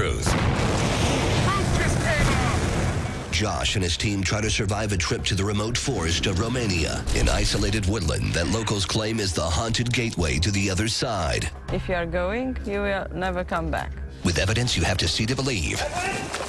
Truth. Josh and his team try to survive a trip to the remote forest of Romania, an isolated woodland that locals claim is the haunted gateway to the other side. If you are going, you will never come back. With evidence you have to see to believe.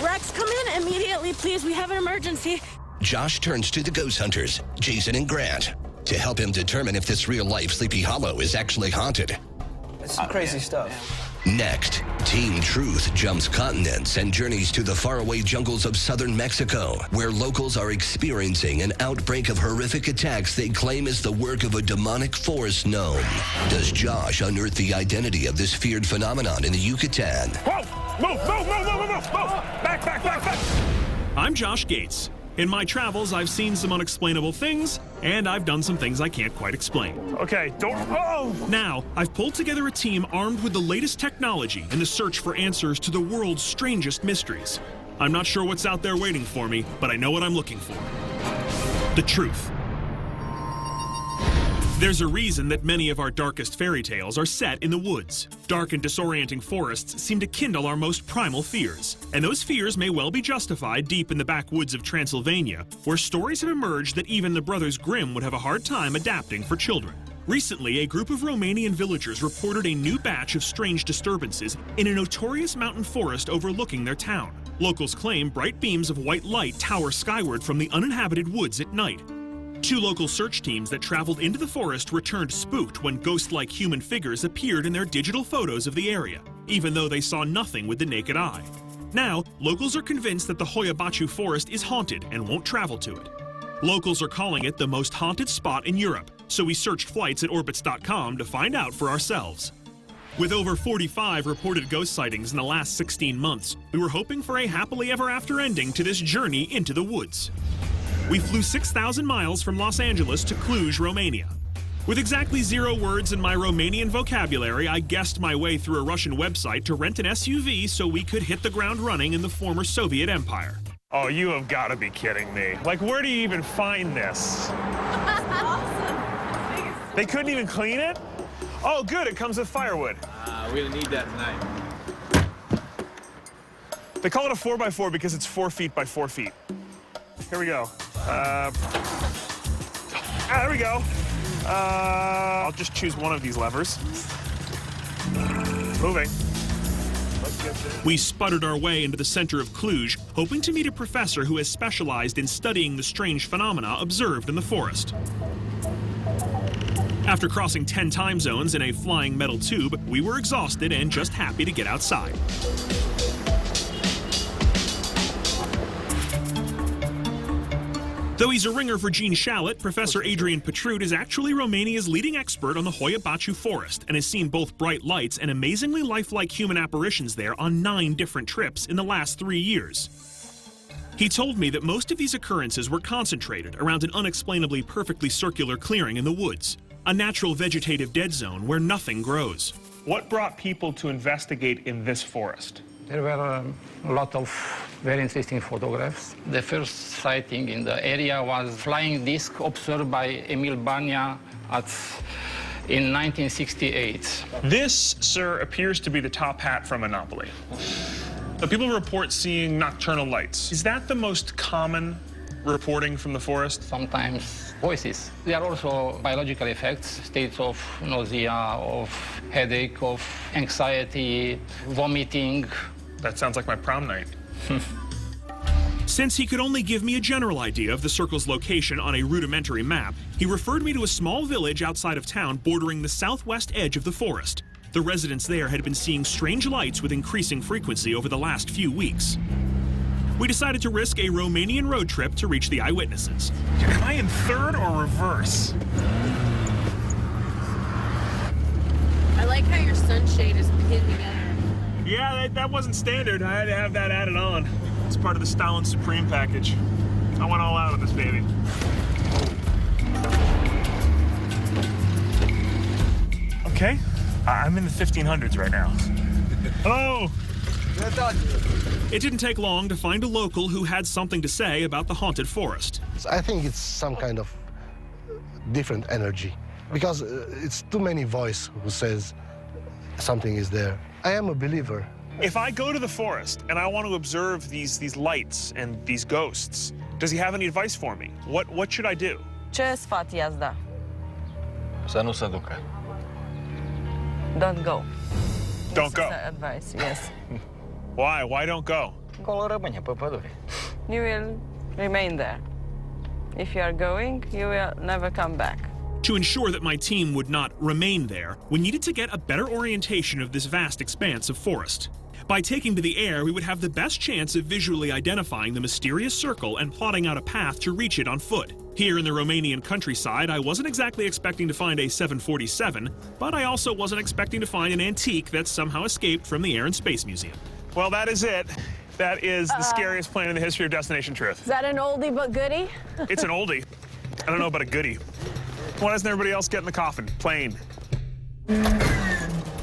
Rex, come in immediately, please. We have an emergency. Josh turns to the ghost hunters, Jason and Grant, to help him determine if this real-life Sleepy Hollow is actually haunted. It's some crazy stuff. Next, Team Truth jumps continents and journeys to the faraway jungles of southern Mexico, where locals are experiencing an outbreak of horrific attacks they claim is the work of a demonic forest gnome. Does Josh unearth the identity of this feared phenomenon in the Yucatan? Whoa! Move! Back! I'm Josh Gates. In my travels, I've seen some unexplainable things, and I've done some things I can't quite explain. Okay, don't... Oh! Now, I've pulled together a team armed with the latest technology in the search for answers to the world's strangest mysteries. I'm not sure what's out there waiting for me, but I know what I'm looking for. The truth. There's a reason that many of our darkest fairy tales are set in the woods. Dark and disorienting forests seem to kindle our most primal fears. And those fears may well be justified deep in the backwoods of Transylvania, where stories have emerged that even the Brothers Grimm would have a hard time adapting for children. Recently, a group of Romanian villagers reported a new batch of strange disturbances in a notorious mountain forest overlooking their town. Locals claim bright beams of white light tower skyward from the uninhabited woods at night. Two local search teams that traveled into the forest returned spooked when ghost-like human figures appeared in their digital photos of the area, even though they saw nothing with the naked eye. Now, locals are convinced that the Hoia Baciu forest is haunted and won't travel to it. Locals are calling it the most haunted spot in Europe, so we searched flights at orbits.com to find out for ourselves. With over 45 reported ghost sightings in the last 16 months, we were hoping for a happily ever after ending to this journey into the woods. We flew 6,000 miles from Los Angeles to Cluj, Romania. With exactly 0 words in my Romanian vocabulary, I guessed my way through a Russian website to rent an SUV so we could hit the ground running in the former Soviet Empire. Oh, you have got to be kidding me. Like, where do you even find this? Awesome. They couldn't even clean it? Oh, good, it comes with firewood. We're gonna need that tonight. They call it a 4x4 because it's 4 feet by 4 feet. Here we go. There we go. I'll just choose one of these levers. Moving. We sputtered our way into the center of Cluj, hoping to meet a professor who has specialized in studying the strange phenomena observed in the forest. After crossing 10 time zones in a flying metal tube, we were exhausted and just happy to get outside. Though he's a ringer for Gene Shalit, Professor Adrian Petrut is actually Romania's leading expert on the Hoia Baciu forest and has seen both bright lights and amazingly lifelike human apparitions there on 9 different trips in the last 3 years. He told me that most of these occurrences were concentrated around an unexplainably perfectly circular clearing in the woods, a natural vegetative dead zone where nothing grows. What brought people to investigate in this forest? There were a lot of very interesting photographs. The first sighting in the area was flying disc observed by Emil Bania in 1968. This, sir, appears to be the top hat from Monopoly. The people report seeing nocturnal lights. Is that the most common reporting from the forest? Sometimes voices. There are also biological effects, states of nausea, of headache, of anxiety, vomiting. That sounds like my prom night. Since he could only give me a general idea of the circle's location on a rudimentary map, he referred me to a small village outside of town bordering the southwest edge of the forest. The residents there had been seeing strange lights with increasing frequency over the last few weeks. We decided to risk a Romanian road trip to reach the eyewitnesses. Am I in third or reverse? I like how your sunshade is pinned together. Yeah, that wasn't standard. I had to have that added on. It's part of the Stalin Supreme package. I went all out on this baby. Okay, I'm in the 1500s right now. Hello! It didn't take long to find a local who had something to say about the haunted forest. I think it's some kind of different energy because it's too many voices who says something is there. I am a believer If I go to the forest and I want to observe these lights and these ghosts, does he have any advice for me? What should I do? Ce sfat i-ați da? Să nu se ducă. Don't go. Don't go. This is advice, yes. Why? Why don't go? Acolo rămâne, pe pădure. You will remain there. If you are going, you will never come back. To ensure that my team would not remain there, we needed to get a better orientation of this vast expanse of forest. By taking to the air, we would have the best chance of visually identifying the mysterious circle and plotting out a path to reach it on foot. Here in the Romanian countryside, I wasn't exactly expecting to find a 747, but I also wasn't expecting to find an antique that somehow escaped from the Air and Space Museum. Well, that is it. That is the scariest plane in the history of Destination Truth. Is that an oldie but goodie? It's an oldie. I don't know about a goodie. Why doesn't everybody else get in the coffin? Plane.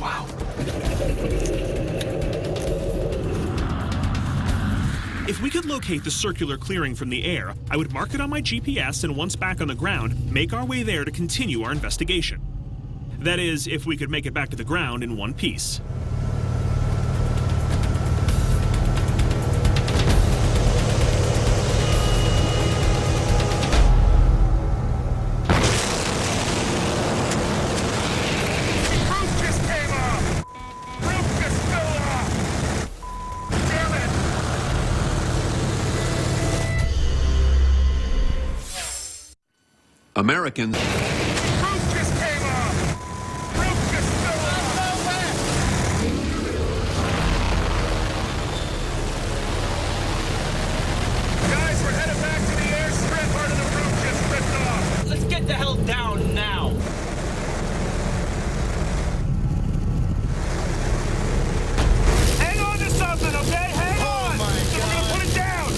Wow. If we could locate the circular clearing from the air, I would mark it on my GPS and once back on the ground, make our way there to continue our investigation. That is, if we could make it back to the ground in one piece. Americans. Roof just came off! Roof just fell off! Guys, we're headed back to the airstrip. Part of the roof just ripped off. Let's get the hell down now. Hang on to something, okay? Hang on! my We're gonna put it down!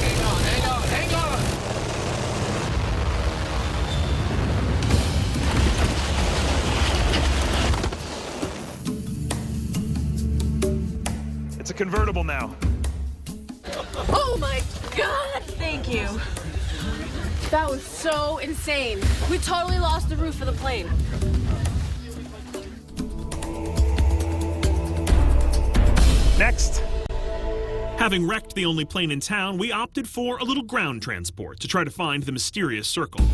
Hang on. It's a convertible now. Oh my God! Thank you. That was so insane. We totally lost the roof of the plane. Next. Having wrecked the only plane in town, we opted for a little ground transport to try to find the mysterious circle.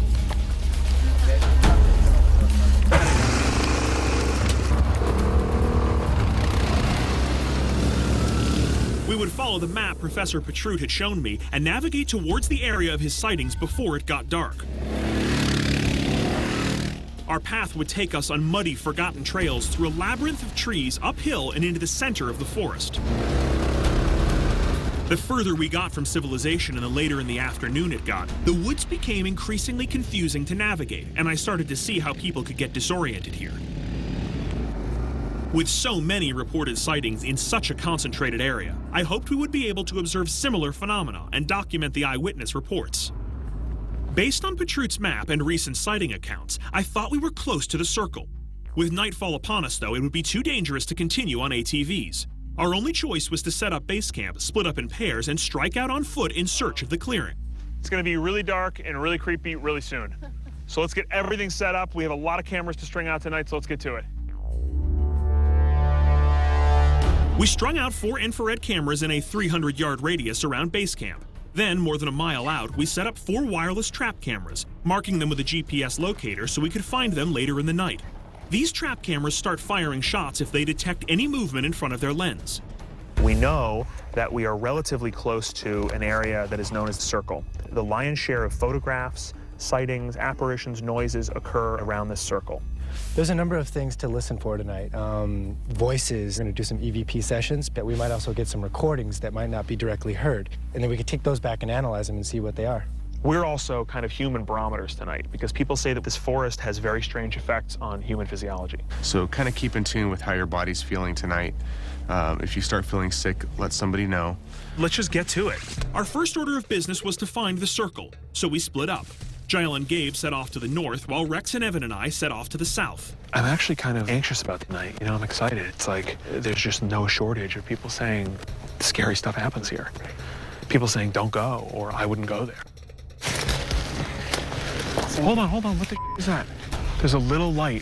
We would follow the map Professor Petrut had shown me and navigate towards the area of his sightings before it got dark. Our path would take us on muddy, forgotten trails through a labyrinth of trees uphill and into the center of the forest. The further we got from civilization and the later in the afternoon it got, the woods became increasingly confusing to navigate, and I started to see how people could get disoriented here. With so many reported sightings in such a concentrated area, I hoped we would be able to observe similar phenomena and document the eyewitness reports. Based on Petrut's map and recent sighting accounts, I thought we were close to the circle. With nightfall upon us, though, it would be too dangerous to continue on ATVs. Our only choice was to set up base camp, split up in pairs, and strike out on foot in search of the clearing. It's gonna be really dark and really creepy really soon. So let's get everything set up. We have a lot of cameras to string out tonight, so let's get to it. We strung out 4 infrared cameras in a 300-yard radius around base camp. Then, more than a mile out, we set up 4 wireless trap cameras, marking them with a GPS locator so we could find them later in the night. These trap cameras start firing shots if they detect any movement in front of their lens. We know that we are relatively close to an area that is known as the circle. The lion's share of photographs, sightings, apparitions, noises occur around this circle. There's a number of things to listen for tonight. Voices, we're going to do some EVP sessions, but we might also get some recordings that might not be directly heard. And then we could take those back and analyze them and see what they are. We're also kind of human barometers tonight because people say that this forest has very strange effects on human physiology. So kind of keep in tune with how your body's feeling tonight. If you start feeling sick, let somebody know. Let's just get to it. Our first order of business was to find the circle, so we split up. Jael and Gabe set off to the north, while Rex and Evan and I set off to the south. I'm actually kind of anxious about tonight. You know, I'm excited. It's like there's just no shortage of people saying scary stuff happens here. People saying don't go, or I wouldn't go there. Hold on. What the is that? There's a little light